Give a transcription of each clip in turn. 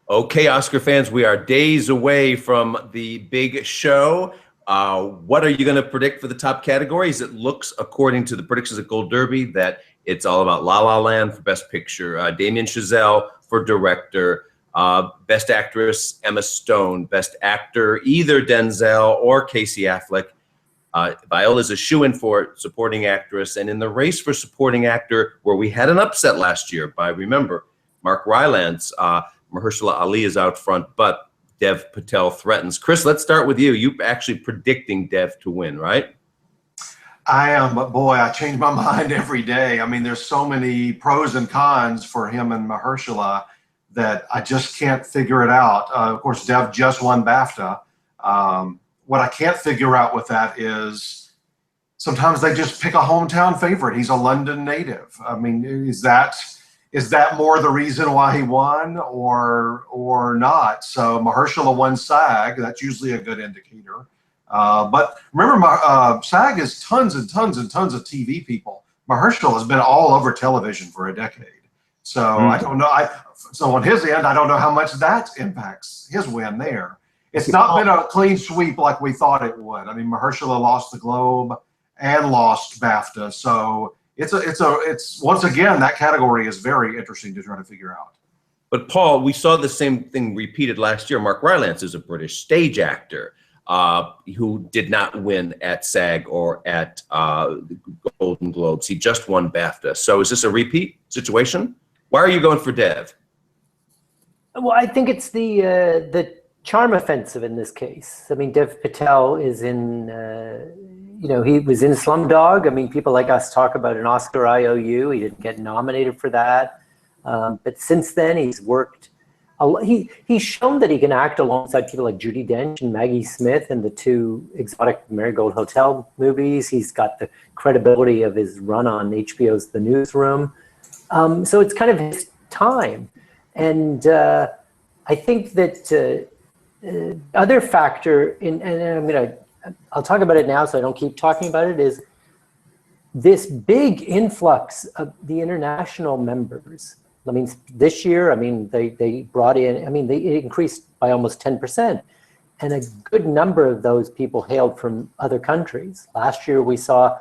Okay, Oscar fans, we are days away from the big show. What are you going to predict for the top categories? It looks, according to the predictions at Gold Derby, that it's all about La La Land for Best Picture, Damien Chazelle for Director, Best Actress, Emma Stone, Best Actor, either Denzel or Casey Affleck. Viola's a shoo-in for Supporting Actress, and in the race for Supporting Actor, where we had an upset last year by, remember, Mark Rylance, Mahershala Ali is out front, but Dev Patel threatens. Chris, let's start with you. You're actually predicting Dev to win, right? I am, but boy, I change my mind every day. I mean, there's so many pros and cons for him and Mahershala that I just can't figure it out. Of course, Dev just won BAFTA. What I can't figure out with that is sometimes they just pick a hometown favorite. He's a London native. I mean, is that more the reason why he won or not? So Mahershala won SAG. That's usually a good indicator. But remember, SAG is tons and tons and tons of TV people. Mahershala has been all over television for a decade. So I don't know. So on his end, I don't know how much that impacts his win there. It's not been a clean sweep like we thought it would. I mean, Mahershala lost the Globe and lost BAFTA. So it's once again, that category is very interesting to try to figure out. But Paul, we saw the same thing repeated last year. Mark Rylance is a British stage actor who did not win at SAG or at the Golden Globes. He just won BAFTA. So is this a repeat situation? Why are you going for Dev? Well, I think it's the charm offensive in this case. I mean, Dev Patel is in, he was in Slumdog. I mean, people like us talk about an Oscar IOU. He didn't get nominated for that. But since then, he's worked. He's shown that he can act alongside people like Judi Dench and Maggie Smith in the two exotic Marigold Hotel movies. He's got the credibility of his run on HBO's The Newsroom. So it's kind of his time. And I think that other factor, and I'll talk about it now so I don't keep talking about it, is this big influx of the international members. I mean, this year, they brought in, it increased by almost 10%. And a good number of those people hailed from other countries. Last year, we saw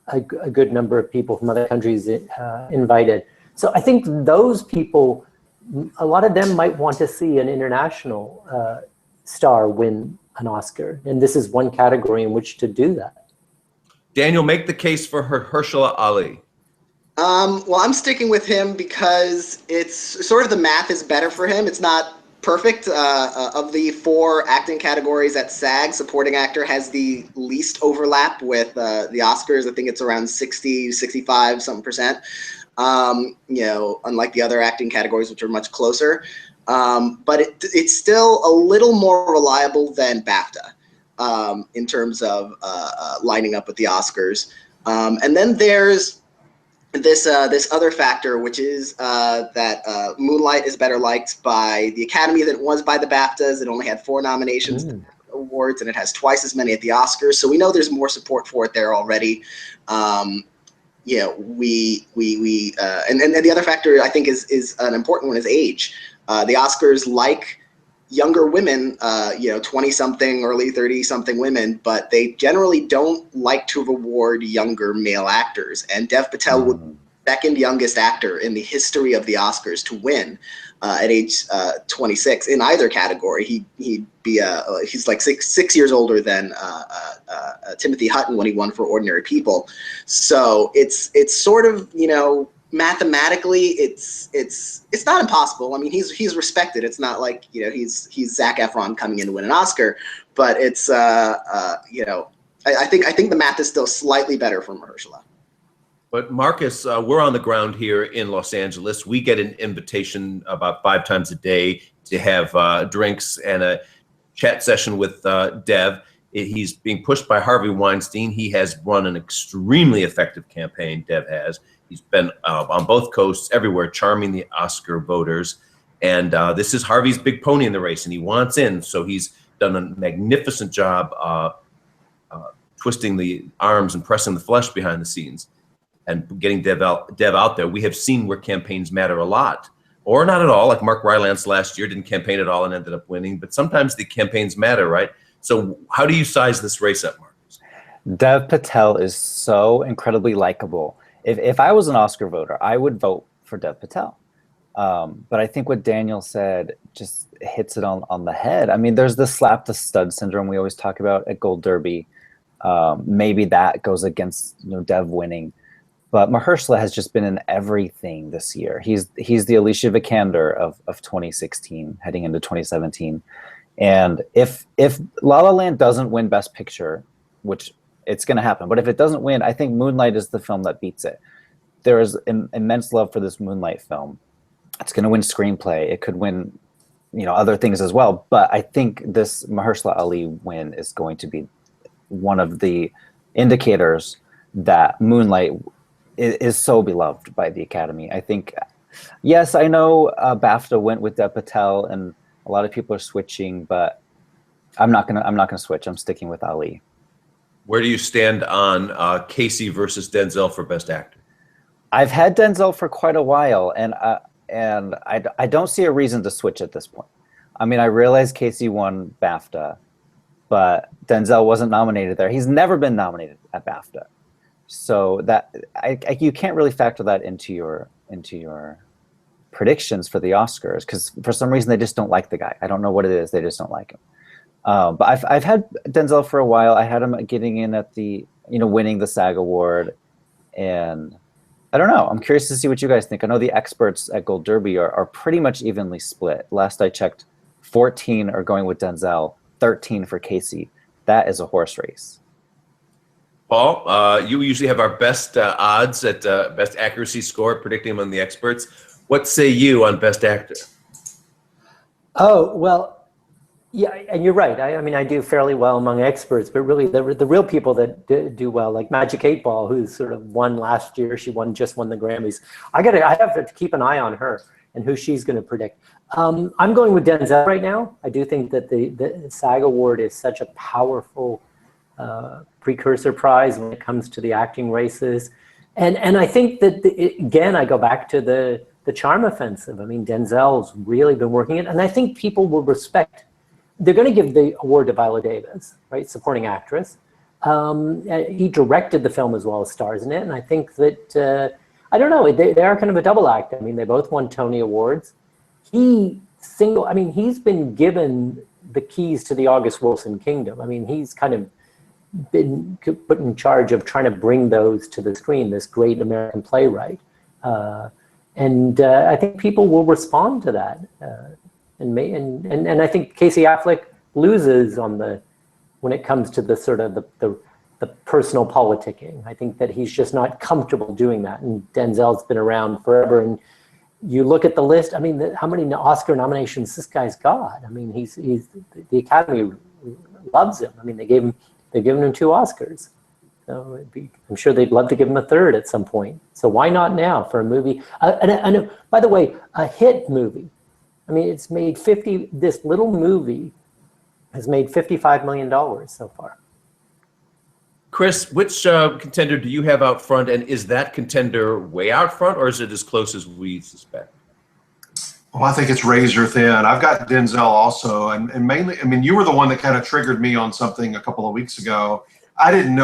a good number of people from other countries invited. So I think those people, a lot of them might want to see an international star win an Oscar. And this is one category in which to do that. Daniel, make the case for Mahershala Ali. Well, I'm sticking with him because it's sort of the math is better for him. It's not perfect. Of the four acting categories at SAG, supporting actor has the least overlap with the Oscars. I think it's around 60, 65 something percent. Unlike the other acting categories, which are much closer. But it's still a little more reliable than BAFTA in terms of lining up with the Oscars. And then there's this other factor, which is that Moonlight is better liked by the Academy than it was by the BAFTAs. It only had 4 nominations awards, and it has twice as many at the Oscars. So we know there's more support for it there already. And the other factor I think is an important one is age. The Oscars like younger women, 20-something, early 30-something women, but they generally don't like to reward younger male actors. And Dev Patel would be the second youngest actor in the history of the Oscars to win at age 26 in either category. He's like six years older than Timothy Hutton when he won for Ordinary People. So it's sort of, mathematically, it's not impossible. I mean, he's respected. It's not like he's Zac Efron coming in to win an Oscar, but it's I think the math is still slightly better for Mahershala. But Marcus, we're on the ground here in Los Angeles. We get an invitation about 5 times a day to have drinks and a chat session with Dev. He's being pushed by Harvey Weinstein. He has run an extremely effective campaign, Dev has. He's been on both coasts, everywhere, charming the Oscar voters. And this is Harvey's big pony in the race, and he wants in. So he's done a magnificent job twisting the arms and pressing the flesh behind the scenes and getting Dev out there. We have seen where campaigns matter a lot or not at all, like Mark Rylance last year didn't campaign at all and ended up winning. But sometimes the campaigns matter, right? So how do you size this race up, Marcus? Dev Patel is so incredibly likable. If I was an Oscar voter, I would vote for Dev Patel. But I think what Daniel said just hits it on the head. I mean, there's the slap the stud syndrome we always talk about at Gold Derby. Maybe that goes against Dev winning. But Mahershala has just been in everything this year. He's the Alicia Vikander of 2016 heading into 2017. And if La La Land doesn't win Best Picture, which it's going to happen, but if it doesn't win, I think Moonlight is the film that beats it. There is immense love for this Moonlight film. It's going to win screenplay. It could win, other things as well. But I think this Mahershala Ali win is going to be one of the indicators that Moonlight is so beloved by the Academy. I think, yes, I know BAFTA went with Dev Patel, and a lot of people are switching, but I'm not gonna switch. I'm sticking with Ali. Where do you stand on Casey versus Denzel for Best Actor? I've had Denzel for quite a while, and I don't see a reason to switch at this point. I mean, I realize Casey won BAFTA, but Denzel wasn't nominated there. He's never been nominated at BAFTA. So that you can't really factor that into your predictions for the Oscars, because for some reason they just don't like the guy. I don't know what it is. They just don't like him. But I've had Denzel for a while. I had him getting in at the winning the SAG award, and I don't know. I'm curious to see what you guys think. I know the experts at Gold Derby are pretty much evenly split. Last I checked, 14 are going with Denzel, 13 for Casey. That is a horse race. Paul, you usually have our best odds at best accuracy score, predicting among the experts. What say you on Best Actor? Oh, well, yeah, and you're right. I mean, I do fairly well among experts, but really the real people that do well, like Magic 8 Ball, who sort of won last year. She just won the Grammys. I have to keep an eye on her and who she's going to predict. I'm going with Denzel right now. I do think that the SAG award is such a powerful precursor prize when it comes to the acting races. And I think that, again, I go back to the charm offensive. I mean, Denzel's really been working it. And I think people will respect, they're going to give the award to Viola Davis, right? Supporting actress. He directed the film as well as stars in it. And I think that, I don't know, they are kind of a double act. I mean, they both won Tony Awards. He's been given the keys to the August Wilson kingdom. I mean, he's kind of been put in charge of trying to bring those to the screen, this great American playwright. And I think people will respond to that. And I think Casey Affleck loses when it comes to the sort of the personal politicking. I think that he's just not comfortable doing that. And Denzel's been around forever. And you look at the list, I mean, how many Oscar nominations this guy's got? I mean, the Academy loves him. I mean, they've given him 2 Oscars. So I'm sure they'd love to give him a 3rd at some point. So why not now for a movie? And by the way, a hit movie. I mean, it's made this little movie has made $55 million so far. Chris, which contender do you have out front, and is that contender way out front, or is it as close as we suspect? Well, I think it's razor thin. I've got Denzel also, and mainly, I mean, you were the one that kind of triggered me on something a couple of weeks ago. I didn't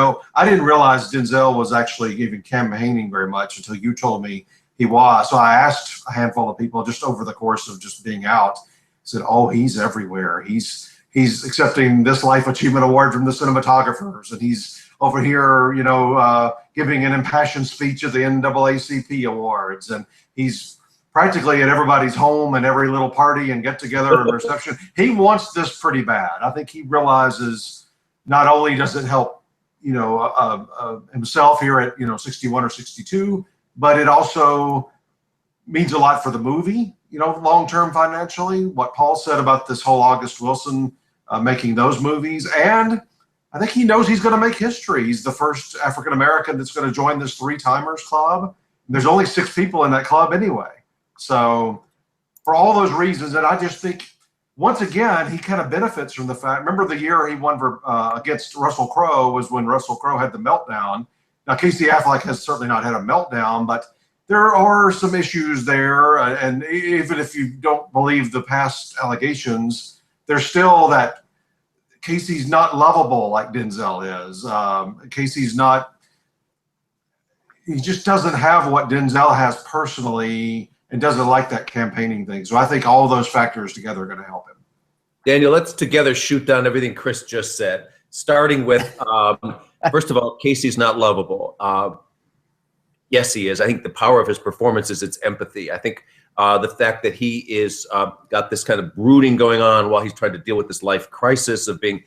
realize Denzel was actually even campaigning very much until you told me he was. So I asked a handful of people just over the course of just being out, said, oh, he's everywhere. He's accepting this Life Achievement Award from the cinematographers, and he's over here, giving an impassioned speech at the NAACP Awards, and he's practically at everybody's home and every little party and get together and reception. He wants this pretty bad. I think he realizes not only does it help, himself here at 61 or 62, but it also means a lot for the movie, long-term financially. What Paul said about this whole August Wilson making those movies, and I think he knows he's going to make history. He's the first African-American that's going to join this 3-timers club. There's only 6 people in that club anyway. So for all those reasons, and I just think, once again, he kind of benefits from the fact, remember the year he won against Russell Crowe was when Russell Crowe had the meltdown. Now, Casey Affleck has certainly not had a meltdown, but there are some issues there, and even if you don't believe the past allegations, there's still that Casey's not lovable like Denzel is. Casey's not, he just doesn't have what Denzel has personally and doesn't like that campaigning thing. So I think all of those factors together are going to help him. Daniel, let's together shoot down everything Chris just said, starting with, first of all, Casey's not lovable. Yes, he is. I think the power of his performance is its empathy. I think the fact that he is got this kind of brooding going on while he's trying to deal with this life crisis of being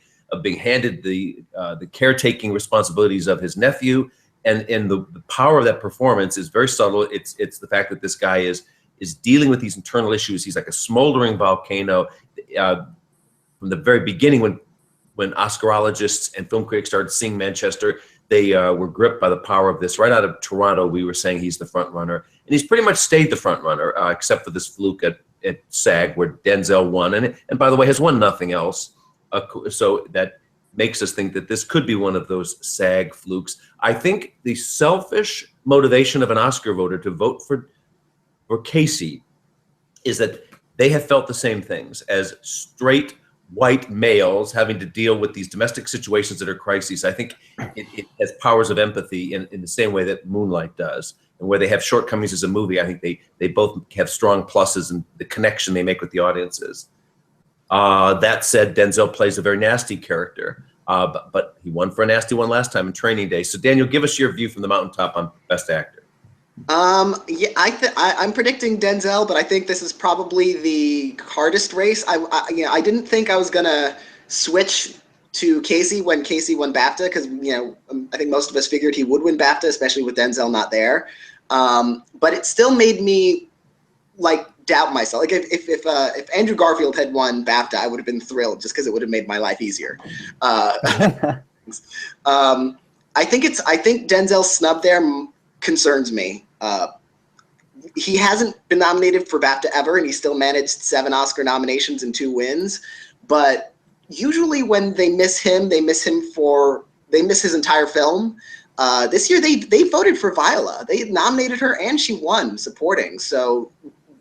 handed the caretaking responsibilities of his nephew, and the power of that performance is very subtle. It's the fact that this guy is dealing with these internal issues. He's like a smoldering volcano. From the very beginning, when Oscarologists and film critics started seeing Manchester, they were gripped by the power of this. Right out of Toronto, we were saying he's the front runner, and he's pretty much stayed the front runner, except for this fluke at SAG where Denzel won, and by the way, has won nothing else. So that makes us think that this could be one of those SAG flukes. I think the selfish motivation of an Oscar voter to vote for Casey is that they have felt the same things as straight white males having to deal with these domestic situations that are crises. I think it has powers of empathy in the same way that Moonlight does. And where they have shortcomings as a movie, I think they both have strong pluses in the connection they make with the audiences. That said, Denzel plays a very nasty character, but he won for a nasty one last time in Training Day. So Daniel, give us your view from the mountaintop on Best Actor. Yeah, I'm predicting Denzel, but I think this is probably the hardest race. I didn't think I was gonna switch to Casey when Casey won BAFTA, because I think most of us figured he would win BAFTA, especially with Denzel not there. But it still made me doubt myself. Like if Andrew Garfield had won BAFTA, I would have been thrilled just because it would have made my life easier. I think Denzel's snub there concerns me. He hasn't been nominated for BAFTA ever, and he still managed 7 Oscar nominations and 2 wins. But usually when they miss him, they miss his entire film. This year they voted for Viola. They nominated her and she won supporting. So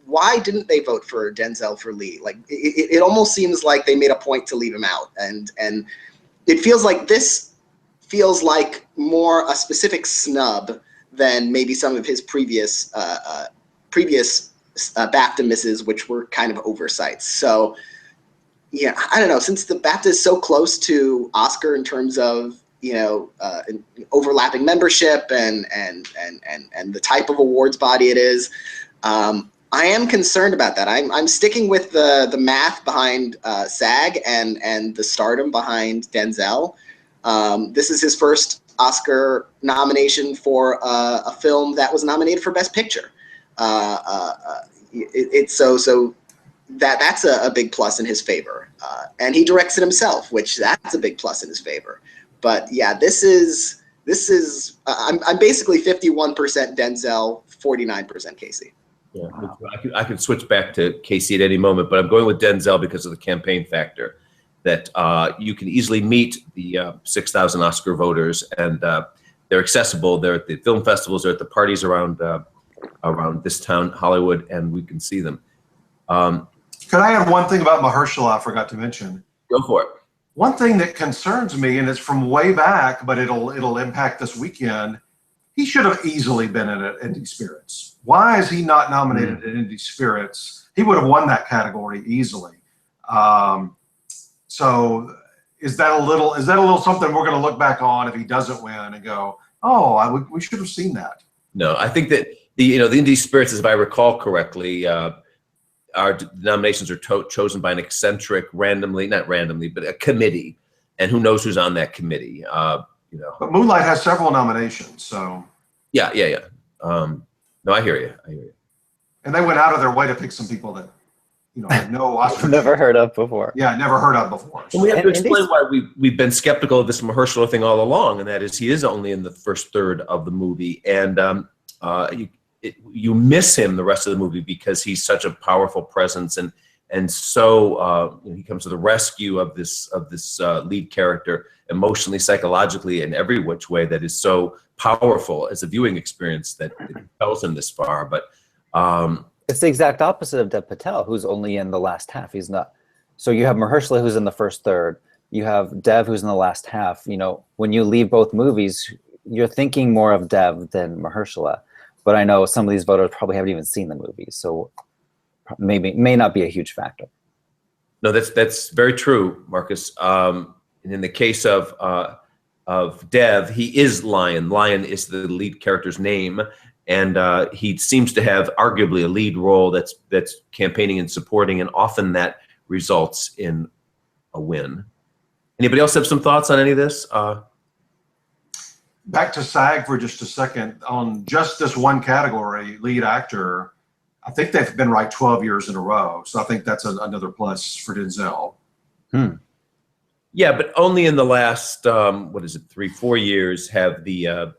why didn't they vote for Denzel for lead? It almost seems like they made a point to leave him out, and it feels like this feels like more a specific snub than maybe some of his previous BAFTA misses, which were kind of oversights. So, yeah, I don't know. Since the BAFTA is so close to Oscar in terms of overlapping membership and the type of awards body it is, I am concerned about that. I'm sticking with the math behind SAG and the stardom behind Denzel. This is his first Oscar nomination for a film that was nominated for Best Picture. That's a big plus in his favor, and he directs it himself, which that's a big plus in his favor. But yeah, this is I'm basically 51% Denzel, 49% Casey. Yeah, wow. I could switch back to Casey at any moment, but I'm going with Denzel because of the campaign factor. That you can easily meet the 6,000 Oscar voters, and they're accessible. They're at the film festivals, they're at the parties around this town, Hollywood, and we can see them. Could I add one thing about Mahershala I forgot to mention? Go for it. One thing that concerns me, and it's from way back, but it'll impact this weekend. He should have easily been in Indie Spirits. Why is he not nominated in Indie Spirits? He would have won that category easily. So is that a little something we're going to look back on if he doesn't win and go, oh, we should have seen that? No, I think that the Indie Spirits, if I recall correctly, our nominations are chosen by an eccentric, not randomly, but a committee, and who knows who's on that committee. But Moonlight has several nominations, so yeah. No, I hear you. And they went out of their way to pick some people that had no Oscar. Never heard of before. Yeah, never heard of before. So. We have to explain why we've been skeptical of this Mahershala thing all along, and that is he is only in the first third of the movie, and you miss him the rest of the movie because he's such a powerful presence, and and so he comes to the rescue of this lead character emotionally, psychologically, in every which way that is so powerful as a viewing experience that it compels him this far. But it's the exact opposite of Dev Patel, who's only in the last half. He's not. So you have Mahershala, who's in the first third. You have Dev, who's in the last half. You know, when you leave both movies, you're thinking more of Dev than Mahershala. But I know some of these voters probably haven't even seen the movies, so may not be a huge factor. No, that's very true, Marcus. And in the case of Dev, he is Lion. Lion is the lead character's name, and he seems to have arguably a lead role that's campaigning and supporting, and often that results in a win. Anybody else have some thoughts on any of this? Back to SAG for just a second. On just this one category, lead actor, I think they've been right 12 years in a row. So I think that's another plus for Denzel. Yeah, but only in the last, 3-4 years have the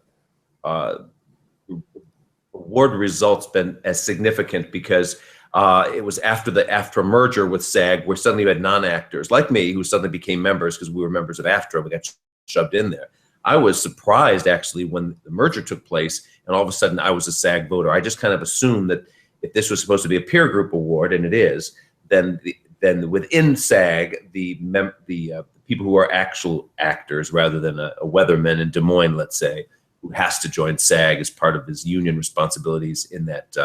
award results been as significant, because it was after a merger with SAG, where suddenly you had non-actors like me who suddenly became members because we were members of AFTRA. We got shoved in there. I was surprised, actually, when the merger took place and all of a sudden I was a SAG voter. I just kind of assumed that if this was supposed to be a peer group award, and it is, then within SAG, the people who are actual actors, rather than a weatherman in Des Moines, let's say, who has to join SAG as part of his union responsibilities in that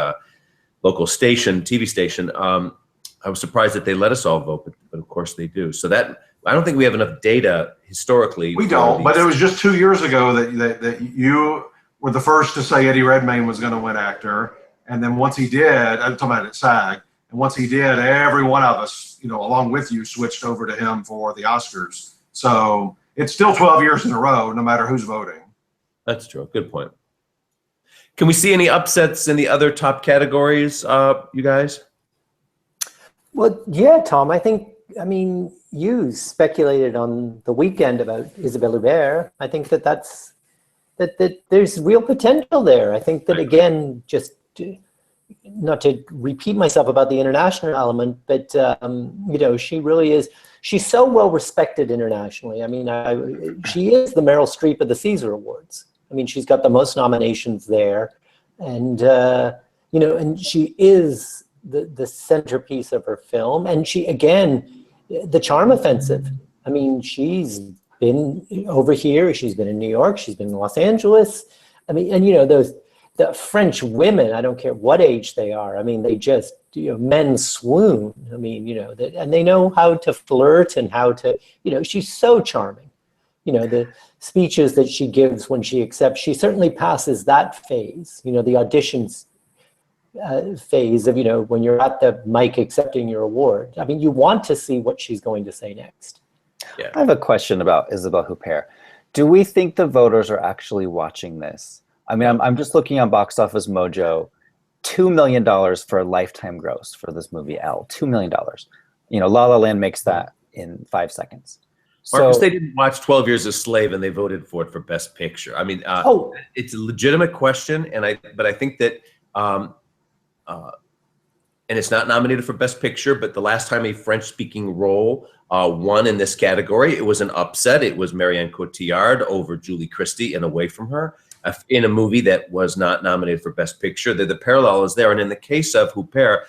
local station, TV station, I was surprised that they let us all vote, but of course they do. So that, I don't think we have enough data historically. We don't, but it was just 2 years ago that you were the first to say Eddie Redmayne was going to win actor. And then once he did, I'm talking about at SAG, and once he did, every one of us, you know, along with you, switched over to him for the Oscars. So it's still 12 years in a row, no matter who's voting. That's true. Good point. Can we see any upsets in the other top categories, you guys? Well, yeah, Tom, I mean, you speculated on the weekend about Isabelle Huppert. I think that there's real potential there. I think that, again, just not to repeat myself about the international element, but you know, she really is. She's so well respected internationally. I mean, she is the Meryl Streep of the Caesar Awards. I mean, she's got the most nominations there, and you know, and she is the centerpiece of her film. And she, again, the charm offensive. I mean, she's been over here. She's been in New York. She's been in Los Angeles. I mean, and you know, the French women, I don't care what age they are. I mean, they just, you know, men swoon. I mean, you know, and they know how to flirt and how to, you know, she's so charming. You know, the speeches that she gives when she accepts, she certainly passes that phase, you know, the auditions phase of, you know, when you're at the mic accepting your award. I mean, you want to see what she's going to say next. Yeah. I have a question about Isabelle Huppert. Do we think the voters are actually watching this? I mean, I'm just looking on Box Office Mojo, $2 million for a lifetime gross for this movie, Elle, $2 million. You know, La La Land makes that in 5 seconds. Marcus, So they didn't watch 12 Years a Slave and they voted for it for Best Picture. I mean, it's a legitimate question, but I think that, and it's not nominated for Best Picture, but the last time a French-speaking role won in this category, it was an upset. It was Marianne Cotillard over Julie Christie and Away From Her, in a movie that was not nominated for Best Picture. The parallel is there. And in the case of Huppert,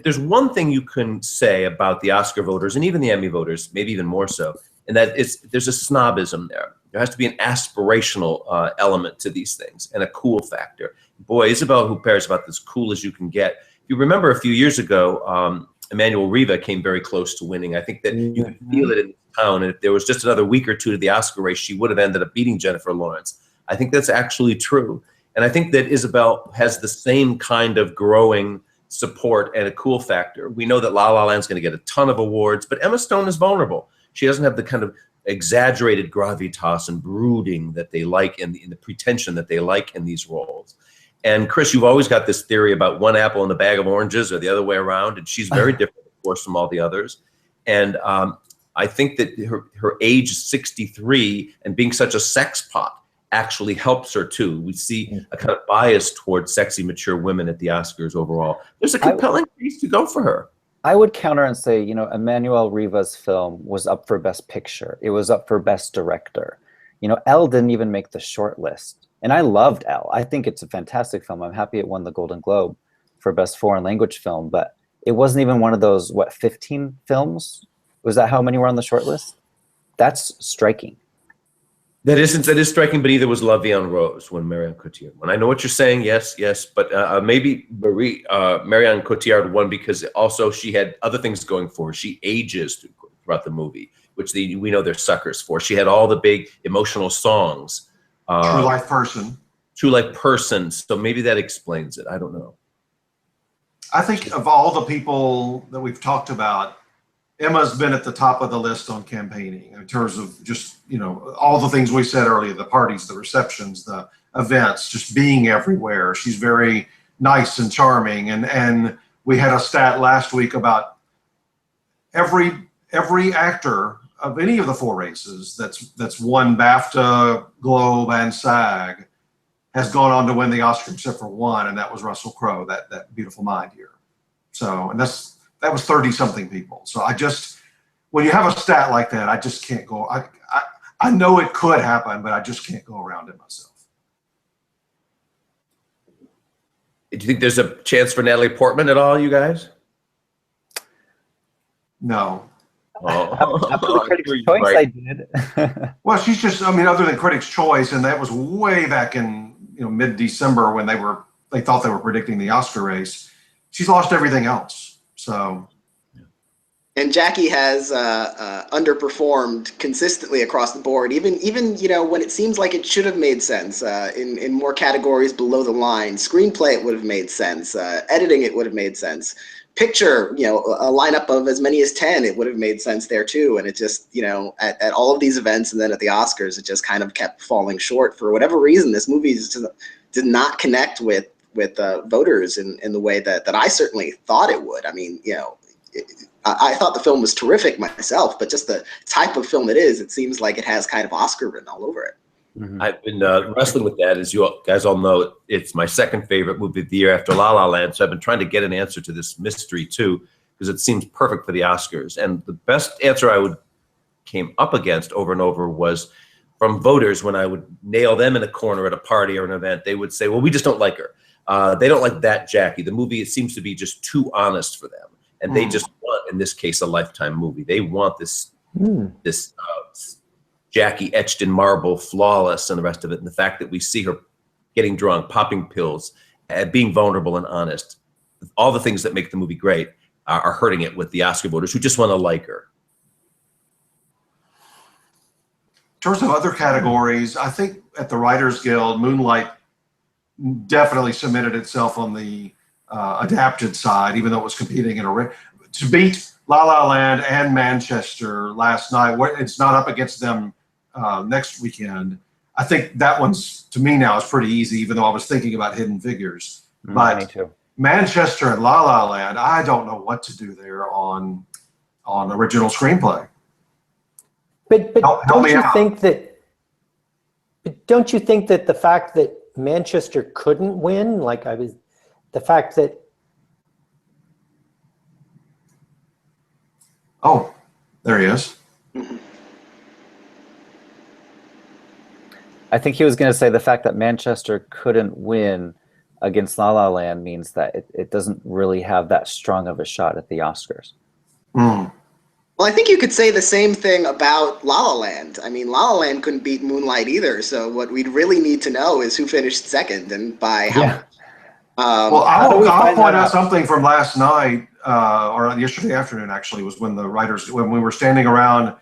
there's one thing you can say about the Oscar voters and even the Emmy voters, maybe even more so, and that is there's a snobism there. There has to be an aspirational element to these things and a cool factor. Boy, Isabelle Huppert is about as cool as you can get. If you remember a few years ago, Emmanuel Riva came very close to winning. I think that you could feel it in the town. And if there was just another week or two to the Oscar race, she would have ended up beating Jennifer Lawrence. I think that's actually true. And I think that Isabelle has the same kind of growing support and a cool factor. We know that La La Land's going to get a ton of awards, but Emma Stone is vulnerable. She doesn't have the kind of exaggerated gravitas and brooding that they like in the pretension that they like in these roles. And Chris, you've always got this theory about one apple in a bag of oranges or the other way around, and she's very different, of course, from all the others. And I think that her age 63 and being such a sex pot actually helps her too. We see a kind of bias towards sexy, mature women at the Oscars overall. There's a compelling case to go for her. I would counter and say, you know, Emmanuel Riva's film was up for Best Picture. It was up for Best Director. You know, Elle didn't even make the short list. And I loved Elle. I think it's a fantastic film. I'm happy it won the Golden Globe for Best Foreign Language Film, but it wasn't even one of those, what, 15 films? Was that how many were on the short list? That's striking. That is striking, but neither was La Vie en Rose when Marion Cotillard won. I know what you're saying, yes, but maybe Marion Cotillard won because also she had other things going for her. She ages throughout the movie, which we know they're suckers for. She had all the big emotional songs. True Life Person. True Life Person, so maybe that explains it. I don't know. I think of all the people that we've talked about, Emma's been at the top of the list on campaigning in terms of just, you know, all the things we said earlier, the parties, the receptions, the events, just being everywhere. She's very nice and charming. And we had a stat last week about every actor of any of the 4 races that's won BAFTA, Globe, and SAG has gone on to win the Oscar except for one, and that was Russell Crowe, that Beautiful Mind year. So, and that was 30-something people. So when you have a stat like that, I just can't go. I know it could happen, but I just can't go around it myself. Do you think there's a chance for Natalie Portman at all, you guys? No. After the Critics' Choice, right. I did. Well, she's just, I mean, other than Critics' Choice, and that was way back in mid-December when they thought they were predicting the Oscar race. She's lost everything else. So. And Jackie has underperformed consistently across the board, even when it seems like it should have made sense in more categories below the line. Screenplay, it would have made sense. Editing, it would have made sense. Picture, a lineup of as many as 10, it would have made sense there too. And it just, at all of these events and then at the Oscars, it just kind of kept falling short for whatever reason. This movie just did not connect with voters in the way that I certainly thought it would. I mean, I thought the film was terrific myself, but just the type of film it is, it seems like it has kind of Oscar written all over it. Mm-hmm. I've been wrestling with that. As you guys all know, it's my second favorite movie of the year after La La Land. So I've been trying to get an answer to this mystery too, because it seems perfect for the Oscars. And the best answer I came up against over and over was from voters when I would nail them in a corner at a party or an event. They would say, well, we just don't like her. They don't like that Jackie. The movie, it seems to be just too honest for them. And they just want, in this case, a Lifetime movie. They want this Jackie etched in marble, flawless, and the rest of it. And the fact that we see her getting drunk, popping pills, being vulnerable and honest, all the things that make the movie great are hurting it with the Oscar voters who just want to like her. In terms of other categories, I think at the Writers Guild, Moonlight definitely cemented itself on the adapted side, even though it was competing to beat La La Land and Manchester last night. It's not up against them next weekend. I think that one's, to me now, is pretty easy, even though I was thinking about Hidden Figures. But me too. Manchester and La La Land, I don't know what to do there on original screenplay. But don't you think that the fact that Manchester couldn't win, the fact that. Oh, there he is. I think he was going to say the fact that Manchester couldn't win against La La Land means that it doesn't really have that strong of a shot at the Oscars. Mm. Well, I think you could say the same thing about La La Land. I mean, La La Land couldn't beat Moonlight either. So what we'd really need to know is who finished second and by how much. Well, I'll point out something from last night, or yesterday afternoon, actually, was when when we were standing around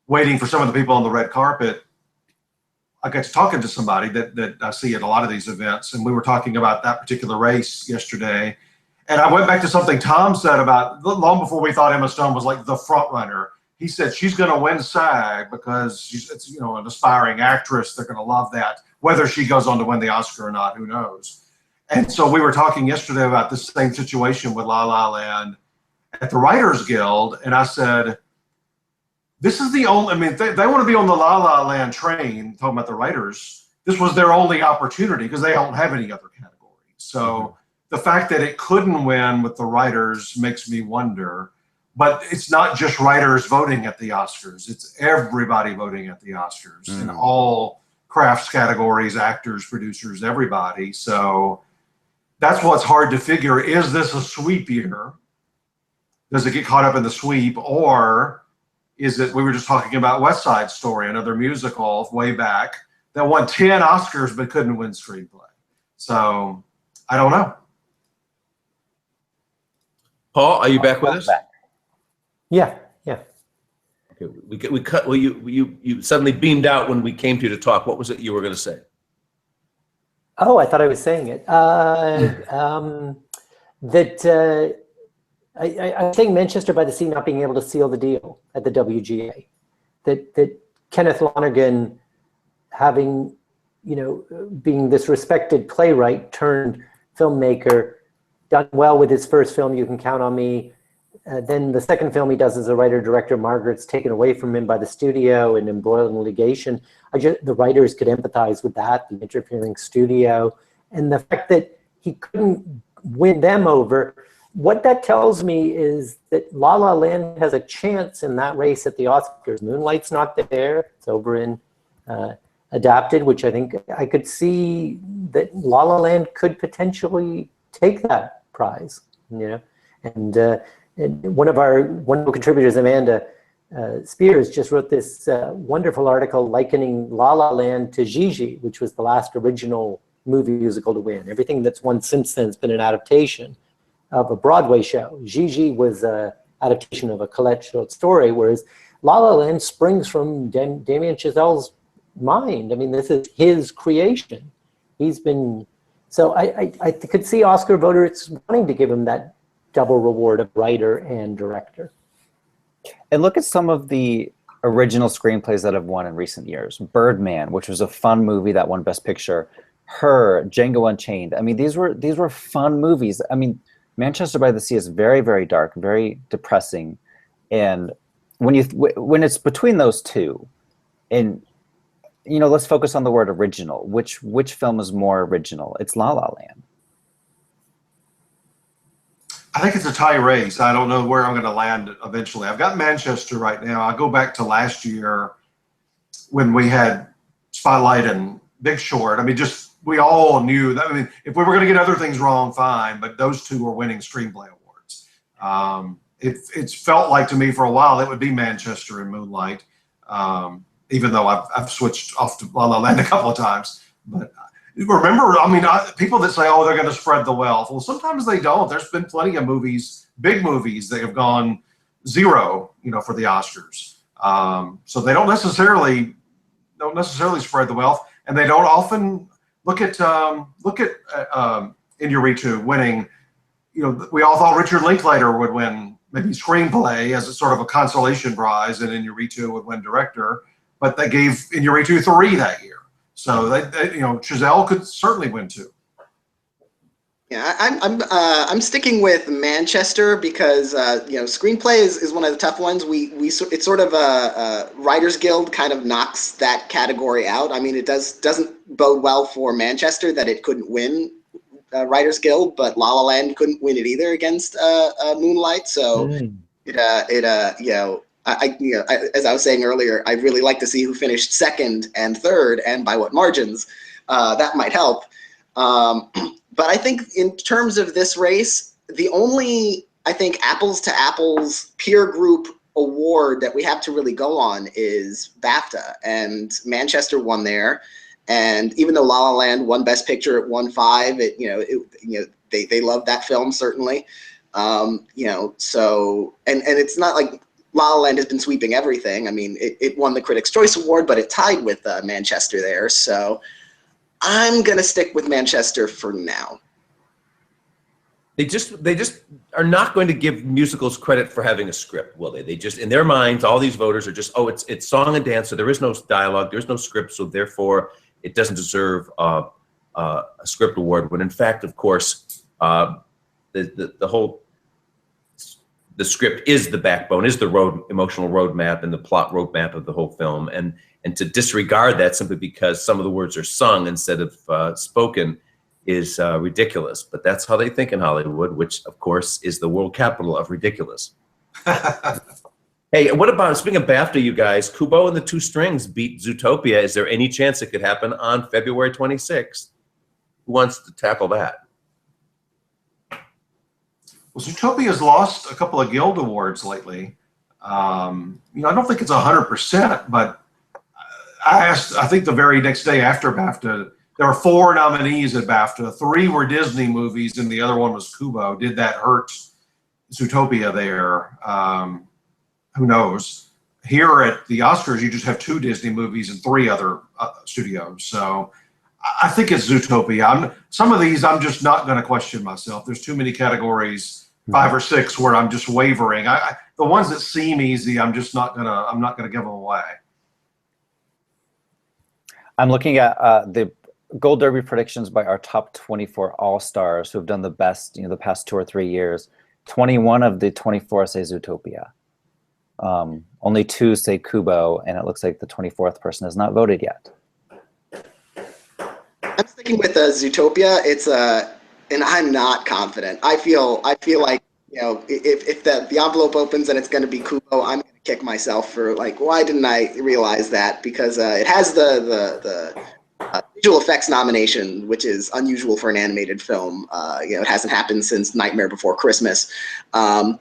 waiting for some of the people on the red carpet. I got to talking to somebody that I see at a lot of these events, and we were talking about that particular race yesterday. And I went back to something Tom said about long before we thought Emma Stone was like the front runner. He said she's going to win SAG because it's an aspiring actress. They're going to love that. Whether she goes on to win the Oscar or not, who knows? And so we were talking yesterday about the same situation with La La Land at the Writers Guild, and I said, this is the only, I mean, they want to be on the La La Land train, talking about the writers, this was their only opportunity because they don't have any other category. So the fact that it couldn't win with the writers makes me wonder. But it's not just writers voting at the Oscars. It's everybody voting at the Oscars in all crafts categories, actors, producers, everybody. So that's what's hard to figure. Is this a sweep year? Does it get caught up in the sweep? Or is it, we were just talking about West Side Story, another musical way back that won 10 Oscars but couldn't win screenplay. So I don't know. Paul, are you back with us? Yeah. Okay, we cut. Well, you suddenly beamed out when we came to you to talk. What was it you were going to say? Oh, I thought I was saying it. I think Manchester by the Sea not being able to seal the deal at the WGA. That Kenneth Lonergan, having, being this respected playwright turned filmmaker, done well with his first film, You Can Count on Me. Then the second film he does as a writer-director, Margaret's taken away from him by the studio and embroiled in litigation. The writers could empathize with that, the interfering studio. And the fact that he couldn't win them over, what that tells me is that La La Land has a chance in that race at the Oscars. Moonlight's not there. It's over in Adapted, which I think I could see that La La Land could potentially take that prize, And one of our wonderful contributors, Amanda Spears, just wrote this wonderful article likening La La Land to Gigi, which was the last original movie musical to win. Everything that's won since then has been an adaptation of a Broadway show. Gigi was an adaptation of a Colette short story, whereas La La Land springs from Damien Chazelle's mind. I mean, this is his creation. So I could see Oscar voters wanting to give him that double reward of writer and director. And look at some of the original screenplays that have won in recent years. Birdman, which was a fun movie that won Best Picture. Her, Django Unchained. I mean, these were fun movies. I mean, Manchester by the Sea is very, very dark, very depressing. And when it's between those two, and let's focus on the word original. Which film is more original? It's La La Land. I think it's a tie race. I don't know where I'm going to land eventually. I've got Manchester right now. I go back to last year when we had Spotlight and Big Short. I mean, we all knew that. I mean, if we were going to get other things wrong, fine, but those two were winning screenplay awards. It's felt like to me for a while it would be Manchester and Moonlight, even though I've switched off to La La Land a couple of times. But remember, I mean, people that say, oh, they're going to spread the wealth. Well, sometimes they don't. There's been plenty of movies, big movies, that have gone zero, for the Oscars. So they don't necessarily spread the wealth, and they don't often look at Inarritu winning. We all thought Richard Linklater would win maybe screenplay as a sort of a consolation prize, and Inarritu would win director, but they gave Inarritu 3 that year. So they Chazelle could certainly win 2. Yeah, I'm sticking with Manchester because screenplay is one of the tough ones. It's sort of a Writers Guild kind of knocks that category out. I mean, it doesn't bode well for Manchester that it couldn't win Writers Guild, but La La Land couldn't win it either against Moonlight. So as I was saying earlier, I'd really like to see who finished second and third and by what margins. That might help. But I think in terms of this race, the only, I think, apples to apples peer group award that we have to really go on is BAFTA, and Manchester won there. And even though La La Land won Best Picture, it won 5. They love that film, certainly. So and it's not like La La Land has been sweeping everything. I mean, it won the Critics' Choice Award, but it tied with Manchester there. So I'm gonna stick with Manchester for now. They just are not going to give musicals credit for having a script, will they? They just, in their minds, all these voters are just, it's song and dance, so there is no dialogue, there's no script, so therefore it doesn't deserve a script award. When in fact, of course, the script is the backbone, is the emotional roadmap and the plot roadmap of the whole film. And And to disregard that simply because some of the words are sung instead of spoken is ridiculous. But that's how they think in Hollywood, which, of course, is the world capital of ridiculous. Hey, what about, speaking of BAFTA, you guys, Kubo and the Two Strings beat Zootopia. Is there any chance it could happen on February 26th? Who wants to tackle that? Well, Zootopia's lost a couple of Guild Awards lately. I don't think it's 100%, but I think the very next day after BAFTA, there were 4 nominees at BAFTA. 3 were Disney movies, and the other one was Kubo. Did that hurt Zootopia there? Who knows? Here at the Oscars, you just have 2 Disney movies and 3 other studios. So I think it's Zootopia. Some of these, I'm just not going to question myself. There's too many categories, 5 or 6, where I'm just wavering. The ones that seem easy, I'm not gonna give them away. I'm looking at the Gold Derby predictions by our top 24 All-Stars who have done the best, the past 2 or 3 years. 21 of the 24 say Zootopia. Only 2 say Kubo, and it looks like the 24th person has not voted yet. I'm sticking with Zootopia. And I'm not confident. I feel like, if the envelope opens and it's going to be Kubo, I'm going to kick myself for why didn't I realize that? Because it has the visual effects nomination, which is unusual for an animated film. It hasn't happened since Nightmare Before Christmas. And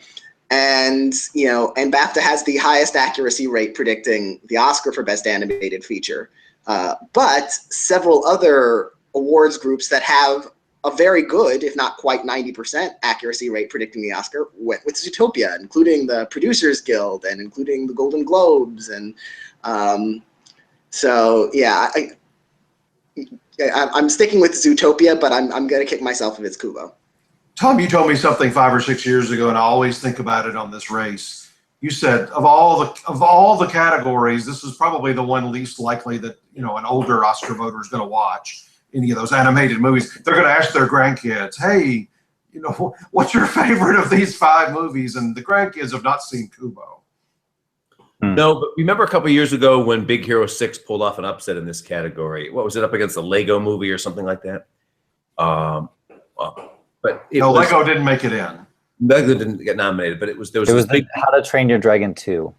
BAFTA has the highest accuracy rate predicting the Oscar for Best Animated Feature. But several other awards groups that have a very good, if not quite 90% accuracy rate predicting the Oscar went with Zootopia, including the Producers Guild and including the Golden Globes. And so, yeah, I'm sticking with Zootopia, but I'm going to kick myself if it's Kubo. Tom, you told me something 5 or 6 years ago, and I always think about it on this race. You said of all the categories, this is probably the one least likely that an older Oscar voter is going to watch any of those animated movies. They're going to ask their grandkids, "Hey, what's your favorite of these 5 movies?" And the grandkids have not seen Kubo. No, but remember a couple of years ago when Big Hero 6 pulled off an upset in this category? What was it, up against a Lego movie or something like that? But Lego didn't make it in. Lego didn't get nominated, but there was the How to Train Your Dragon 2.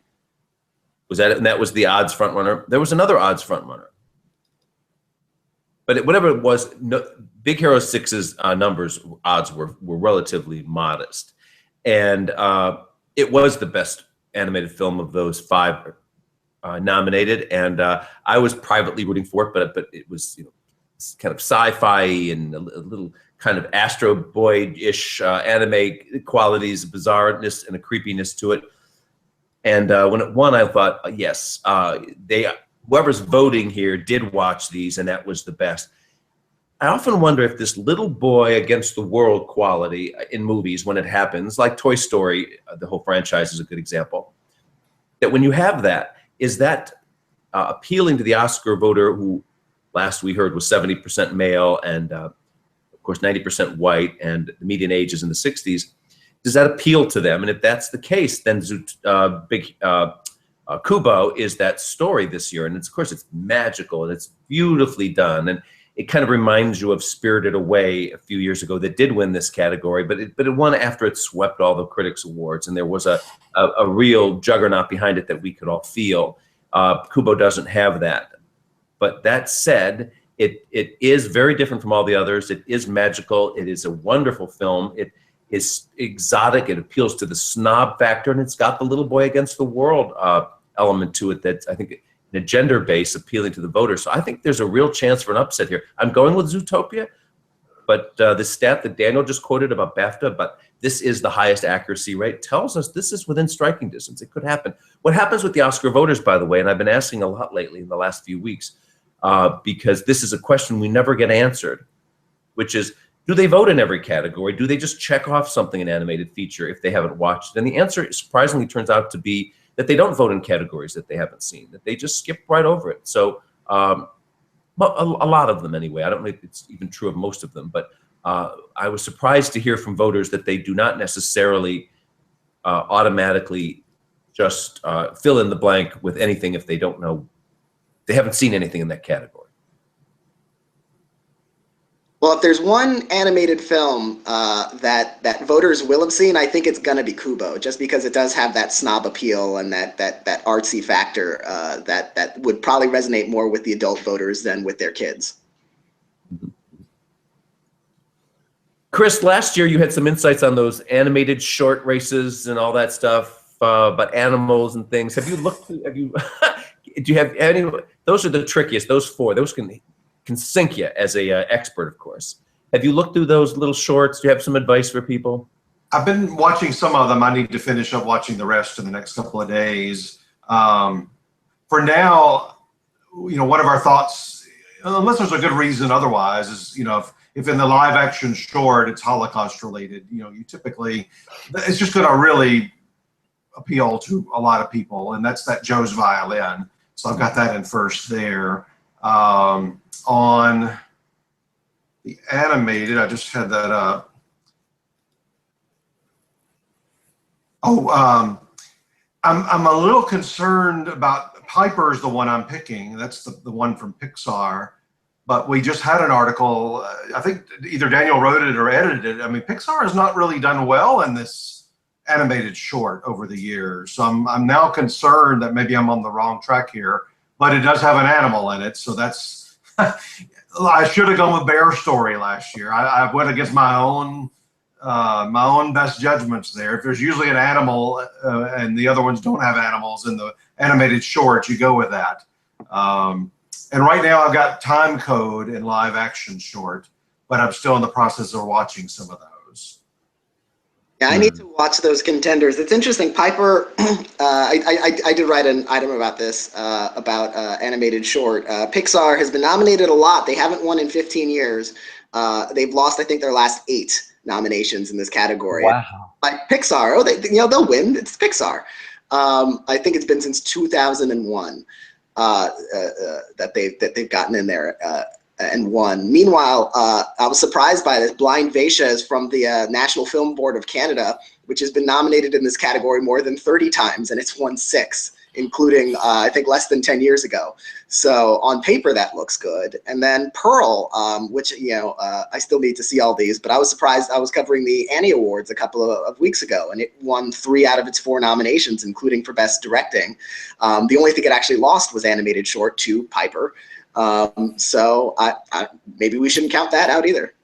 Was that it? And that was the odds front runner. There was another odds front runner. But whatever it was, Big Hero 6's odds were relatively modest. And it was the best animated film of those 5 nominated. And I was privately rooting for it, but it was kind of sci-fi and a little kind of Astro Boy-ish anime qualities, bizarreness, and a creepiness to it. And when it won, I thought, yes, whoever's voting here did watch these, and that was the best. I often wonder if this little boy against the world quality in movies, when it happens, like Toy Story, the whole franchise is a good example, that when you have that, is that appealing to the Oscar voter who last we heard was 70% male and of course 90% white, and the median age is in the 60s. Does that appeal to them? And if that's the case, then Kubo is that story this year, and of course it's magical and it's beautifully done, and it kind of reminds you of Spirited Away a few years ago that did win this category, but it won after it swept all the critics awards, and there was a real juggernaut behind it that we could all feel. Kubo doesn't have that. But that said, it is very different from all the others. It is magical. It is a wonderful film. It is exotic. It appeals to the snob factor, and it's got the little boy against the world element to it that I think in a gender base appealing to the voters. So I think there's a real chance for an upset here. I'm going with Zootopia, but the stat that Daniel just quoted about BAFTA, but this is the highest accuracy rate, tells us this is within striking distance. It could happen. What happens with the Oscar voters, by the way, and I've been asking a lot lately in the last few weeks, because this is a question we never get answered, which is, do they vote in every category? Do they just check off something in animated feature if they haven't watched? And the answer surprisingly turns out to be that they don't vote in categories that they haven't seen, that they just skip right over it. So a lot of them anyway. I don't know if it's even true of most of them, but I was surprised to hear from voters that they do not necessarily automatically just fill in the blank with anything if they don't know they haven't seen anything in that category. Well, if there's one animated film that voters will have seen, I think it's gonna be Kubo, just because it does have that snob appeal and that artsy factor that would probably resonate more with the adult voters than with their kids. Chris, last year you had some insights on those animated short races and all that stuff about animals and things. Have you looked? Have you? Do you have any? Those are the trickiest. Those four. Those can sink you as a expert, of course. Have you looked through those little shorts? Do you have some advice for people? I've been watching some of them. I need to finish up watching the rest in the next couple of days. For now, one of our thoughts, unless there's a good reason otherwise, is if in the live action short it's Holocaust related, you typically, it's just going to really appeal to a lot of people, and that's that Joe's Violin. So I've got that in first there. On the animated, I just had that up. I'm a little concerned about Piper's the one I'm picking. That's the one from Pixar. But we just had an article, I think either Daniel wrote it or edited it. I mean, Pixar has not really done well in this animated short over the years. So I'm now concerned that maybe I'm on the wrong track here. But it does have an animal in it, so that's, I should have gone with Bear Story last year. I went against my own best judgments there. If there's usually an animal and the other ones don't have animals in the animated short, you go with that. And right now I've got Time Code in live action short, but I'm still in the process of watching some of those. Yeah, I need to watch those contenders. It's interesting. Piper, I did write an item about this, about animated short. Pixar has been nominated a lot. They haven't won in 15 years. They've lost, I think, their last 8 nominations in this category. Wow. Like Pixar, they'll win. It's Pixar. I think it's been since 2001 that they've gotten in there and won. Meanwhile, I was surprised by this. Blind Vaisha is from the National Film Board of Canada, which has been nominated in this category more than 30 times, and it's won 6, including, I think, less than 10 years ago. So on paper, that looks good. And then Pearl, which, I still need to see all these, but I was surprised. I was covering the Annie Awards a couple of weeks ago, and it won 3 out of its 4 nominations, including for Best Directing. The only thing it actually lost was animated short to Piper. So maybe we shouldn't count that out either.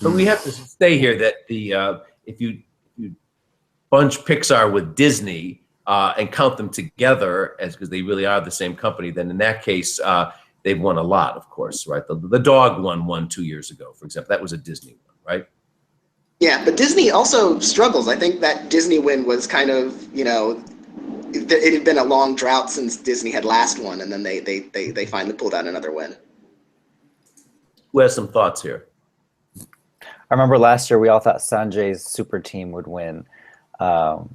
But we have to say here that if you bunch Pixar with Disney and count them together, because they really are the same company, then in that case they've won a lot, of course, right? The dog won 2 years ago, for example. That was a Disney one, right? Yeah, but Disney also struggles. I think that Disney win was kind of, it had been a long drought since Disney had last won, and then they finally pulled out another win. Who has some thoughts here? I remember last year we all thought Sanjay's Super Team would win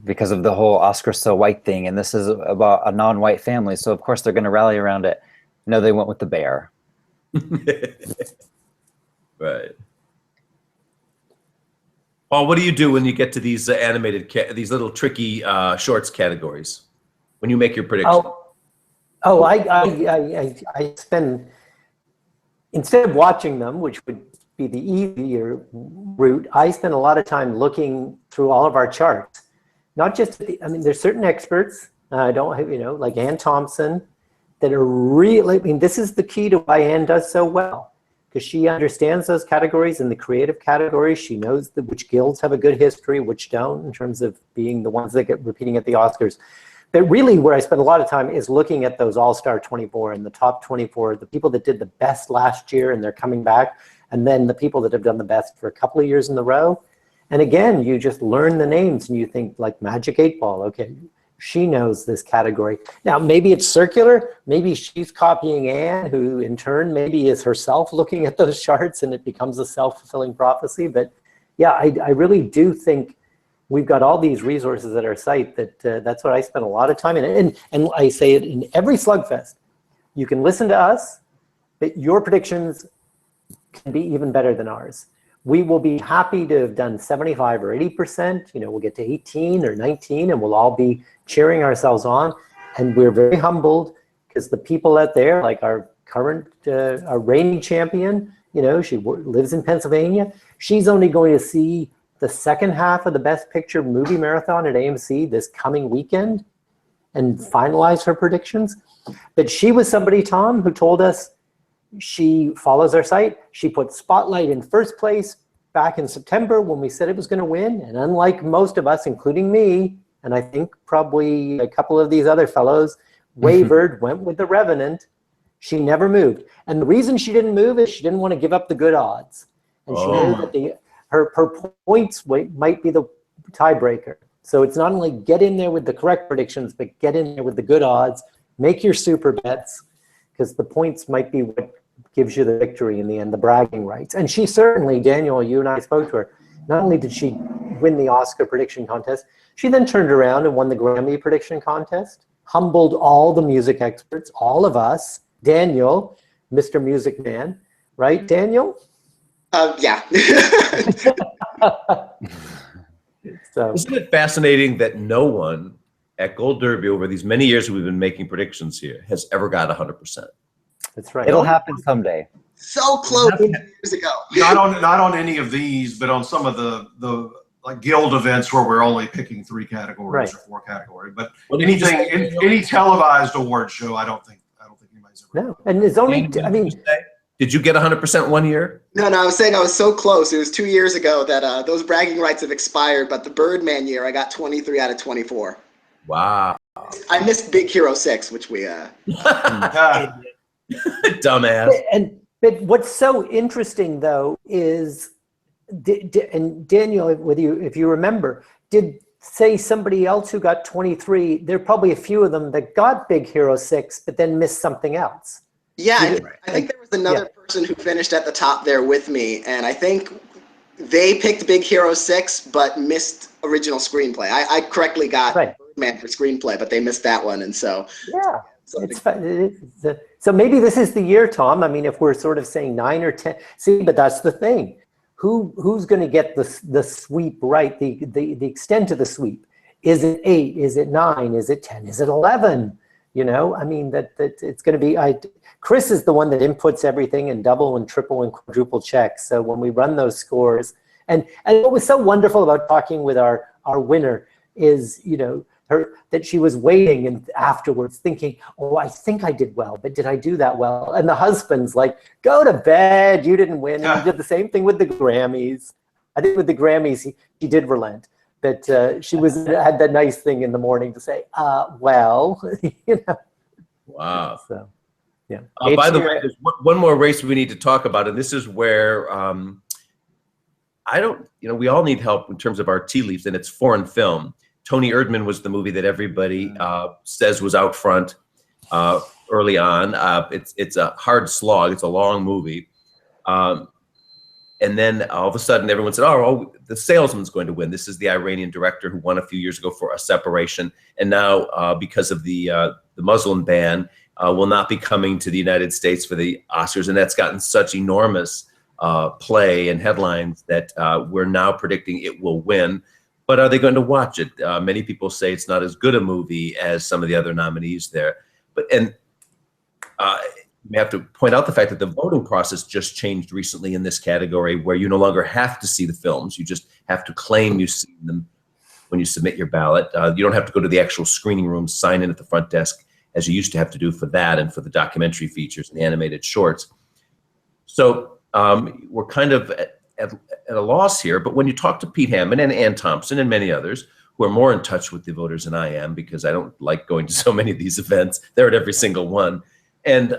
because of the whole Oscar so white thing, and this is about a non-white family, so of course they're going to rally around it. No, they went with the bear. Right. Paul, what do you do when you get to these these little tricky shorts categories? When you make your prediction? I spend, instead of watching them, which would be the easier route, I spend a lot of time looking through all of our charts. Not just, there's certain experts, like Ann Thompson, that are really, this is the key to why Ann does so well, because she understands those categories and the creative categories. She knows which guilds have a good history, which don't, in terms of being the ones that get repeating at the Oscars. But really where I spend a lot of time is looking at those All-Star 24 and the top 24, the people that did the best last year and they're coming back, and then the people that have done the best for a couple of years in a row. And again, you just learn the names and you think like Magic 8 Ball, okay, she knows this category. Now, maybe it's circular, maybe she's copying Anne, who in turn maybe is herself looking at those charts and it becomes a self-fulfilling prophecy. But yeah, I really do think we've got all these resources at our site that that's what I spend a lot of time in. And I say it in every Slugfest. You can listen to us, but your predictions can be even better than ours. We will be happy to have done 75 or 80%. We'll get to 18 or 19 and we'll all be cheering ourselves on. And we're very humbled because the people out there, like our current, our reigning champion, you know, she lives in Pennsylvania. She's only going to see the second half of the Best Picture movie marathon at AMC this coming weekend and finalize her predictions. But she was somebody, Tom, who told us she follows our site. She put Spotlight in first place back in September when we said it was going to win. And unlike most of us, including me, and I think probably a couple of these other fellows, wavered, went with The Revenant. She never moved. And the reason she didn't move is she didn't want to give up the good odds. And she knew that her points might be the tiebreaker. So it's not only get in there with the correct predictions, but get in there with the good odds, make your super bets, because the points might be what gives you the victory in the end, the bragging rights. And she certainly, Daniel, you and I spoke to her, not only did she win the Oscar prediction contest, she then turned around and won the Grammy prediction contest, humbled all the music experts, all of us, Daniel, Mr. Music Man, right, Daniel? Yeah. So, isn't it fascinating that no one at Gold Derby over these many years we've been making predictions here has ever got 100%? that's right. It'll happen someday. So close years ago. Not on any of these, but on some of the like guild events where we're only picking 3 categories or 4 categories. But any televised award show, I don't think anybody's ever. No, and it's only, I mean, did you get 100% one year? No, I was saying I was so close. It was 2 years ago that those bragging rights have expired, but the Birdman year, I got 23 out of 24. Wow. I missed Big Hero 6, which we... Dumbass. But what's so interesting, though, is, and Daniel, if you remember, did say somebody else who got 23, there are probably a few of them that got Big Hero 6, but then missed something else. Yeah, I think there was another person who finished at the top there with me, and I think they picked Big Hero 6, but missed original screenplay. I correctly got Birdman for screenplay, but they missed that one, and so... Yeah, it's fun. So maybe this is the year, Tom. I mean, if we're sort of saying 9 or 10, see, but that's the thing. Who's going to get the sweep right, the extent of the sweep? Is it 8? Is it 9? Is it 10? Is it 11? You know, I mean, that it's going to be, Chris is the one that inputs everything and double and triple and quadruple checks. So when we run those scores, and what was so wonderful about talking with our winner is, you know, that she was waiting and afterwards thinking, oh, I think I did well, but did I do that well? And the husband's like, go to bed, you didn't win. And he did the same thing with the Grammys. I think with the Grammys, he did relent. But she had that nice thing in the morning to say, well, you know. Wow. So, yeah. By the way, there's one more race we need to talk about, and this is where we all need help in terms of our tea leaves, and it's foreign film. Tony Erdmann was the movie that everybody says was out front early on. It's a hard slog. It's a long movie. And then all of a sudden, everyone said, oh, The Salesman's going to win. This is the Iranian director who won a few years ago for A Separation. And now, because of the Muslim ban, will not be coming to the United States for the Oscars. And that's gotten such enormous play and headlines that we're now predicting it will win. But are they going to watch it? Many people say it's not as good a movie as some of the other nominees there. We have to point out the fact that the voting process just changed recently in this category, where you no longer have to see the films. You just have to claim you've seen them when you submit your ballot. You don't have to go to the actual screening room, sign in at the front desk, as you used to have to do for that and for the documentary features and the animated shorts. So we're kind of at a loss here. But when you talk to Pete Hammond and Ann Thompson and many others who are more in touch with the voters than I am, because I don't like going to so many of these events, they're at every single one. And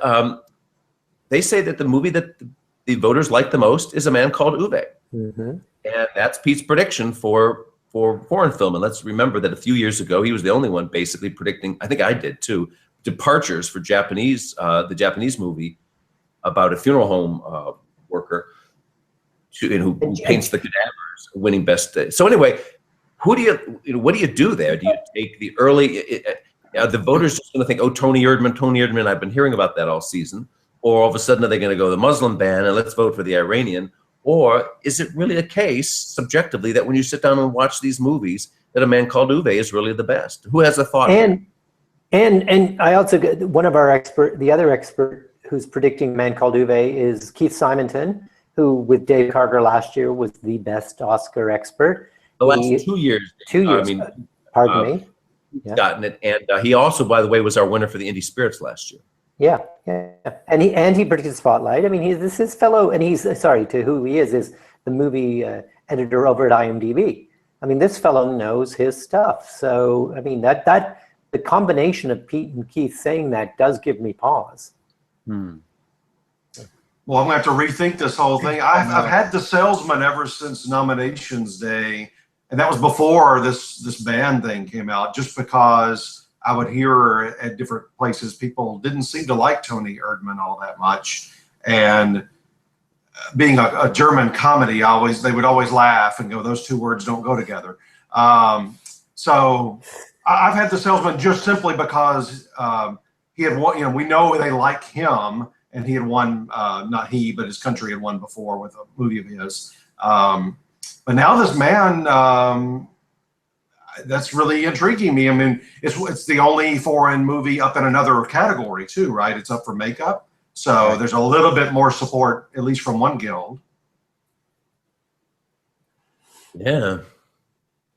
they say that the movie that the voters like the most is A Man Called Uwe. Mm-hmm. And that's Pete's prediction for foreign film. And let's remember that a few years ago, he was the only one basically predicting, I think I did too, departures for the Japanese movie about a funeral home worker who paints the cadavers, winning best. So anyway, what do you do there? Do you take the early, the voters just going to think, oh, Tony Erdmann, I've been hearing about that all season. Or all of a sudden, are they going to go the Muslim ban and let's vote for the Iranian? Or is it really a case, subjectively, that when you sit down and watch these movies, that A Man Called Uwe is really the best? Who has a thought? And I also got one of our the other expert who's predicting Man Called Uwe is Keith Simonton, who with Dave Karger last year was the best Oscar expert. The last 2 years. 2 years. I mean, pardon me. He's gotten it, and he also, by the way, was our winner for the Indie Spirits last year. Yeah, and he predicted Spotlight. I mean, this is fellow, and he's sorry to who he is the movie editor over at IMDb. I mean, this fellow knows his stuff. So I mean that the combination of Pete and Keith saying that does give me pause. Well, I'm gonna have to rethink this whole thing. I've had The Salesman ever since nominations day, and that was before this band thing came out. Just because I would hear at different places people didn't seem to like Tony Erdmann all that much, and being a German comedy, they would always laugh and go, "Those two words don't go together." So I've had The Salesman just simply because he had won. You know, we know they like him, and he had won. Not he, but his country had won before with a movie of his. But now this man. That's really intriguing me. I mean, it's the only foreign movie up in another category too, right? It's up for makeup. So there's a little bit more support, at least from one guild. Yeah.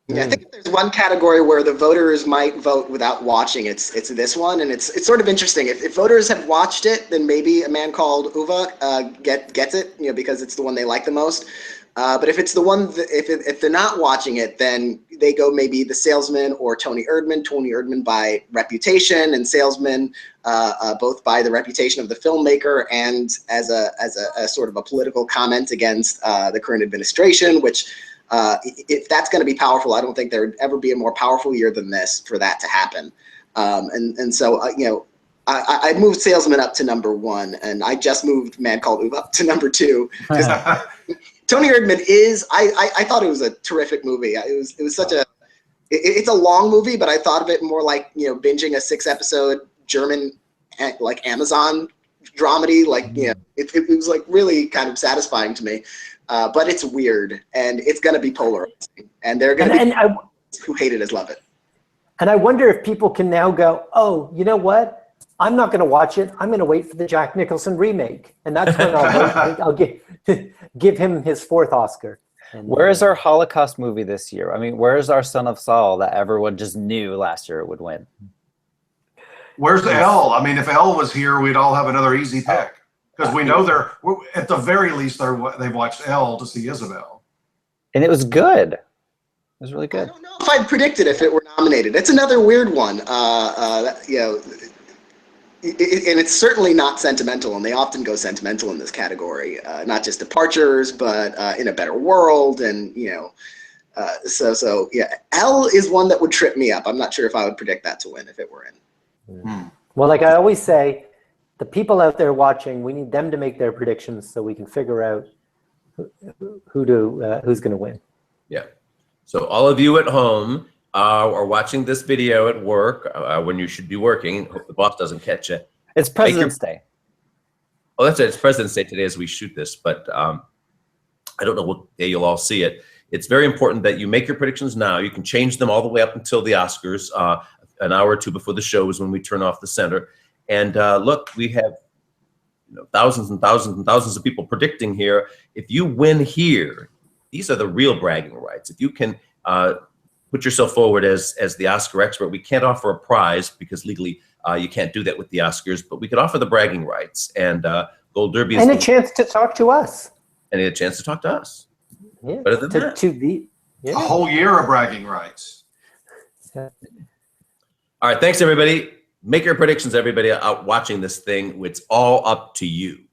Yeah, I think if there's one category where the voters might vote without watching, it's this one, and it's sort of interesting. If voters have watched it, then maybe A Man Called Uwe gets it, you know, because it's the one they like the most. But if it's the one, if they're not watching it, then they go maybe The Salesman or Tony Erdmann. Tony Erdmann by reputation, and Salesman both by the reputation of the filmmaker and as a sort of a political comment against the current administration. Which, if that's going to be powerful, I don't think there would ever be a more powerful year than this for that to happen. So you know, I moved Salesman up to number 1, and I just moved Man Called Uwe up to number 2. Tony Erdmann is, I thought it was a terrific movie. It was such a, it's a long movie, but I thought of it more like, you know, binging a 6-episode German, like Amazon dramedy. Like, you know, it was like really kind of satisfying to me. But it's weird, and it's going to be polarizing, and there are going to be who hate it as love it. And I wonder if people can now go, oh, you know what? I'm not going to watch it. I'm going to wait for the Jack Nicholson remake, and that's when I'll give him his 4th Oscar. And, where is our Holocaust movie this year? I mean, where is our Son of Saul that everyone just knew last year it would win? Where's Elle? I mean, if Elle was here, we'd all have another easy pick, because we know at the very least they've watched Elle to see Isabel, and it was good. It was really good. I don't know if I'd predict it if it were nominated. It's another weird one. You know. And it's certainly not sentimental, and they often go sentimental in this category. Not just departures, but in a better world, and you know, so yeah. Elle is one that would trip me up. I'm not sure if I would predict that to win if it were in. Well, like I always say, the people out there watching, we need them to make their predictions so we can figure out who's going to win. Yeah. So all of you at home are watching this video at work when you should be working. Hope the boss doesn't catch you. It's President's Day. Oh, that's it. It's President's Day today as we shoot this, but I don't know what day you'll all see it. It's very important that you make your predictions now. You can change them all the way up until the Oscars. An hour or two before the show is when we turn off the center. And look, we have thousands and thousands and thousands of people predicting here. If you win here, these are the real bragging rights. If you can put yourself forward as the Oscar expert. We can't offer a prize because legally you can't do that with the Oscars, but we could offer the bragging rights. And Gold Derby is a chance to talk to us. And a chance to talk to us. Yeah. Better than that. A whole year of bragging rights. Yeah. All right, thanks everybody. Make your predictions, everybody out watching this thing. It's all up to you.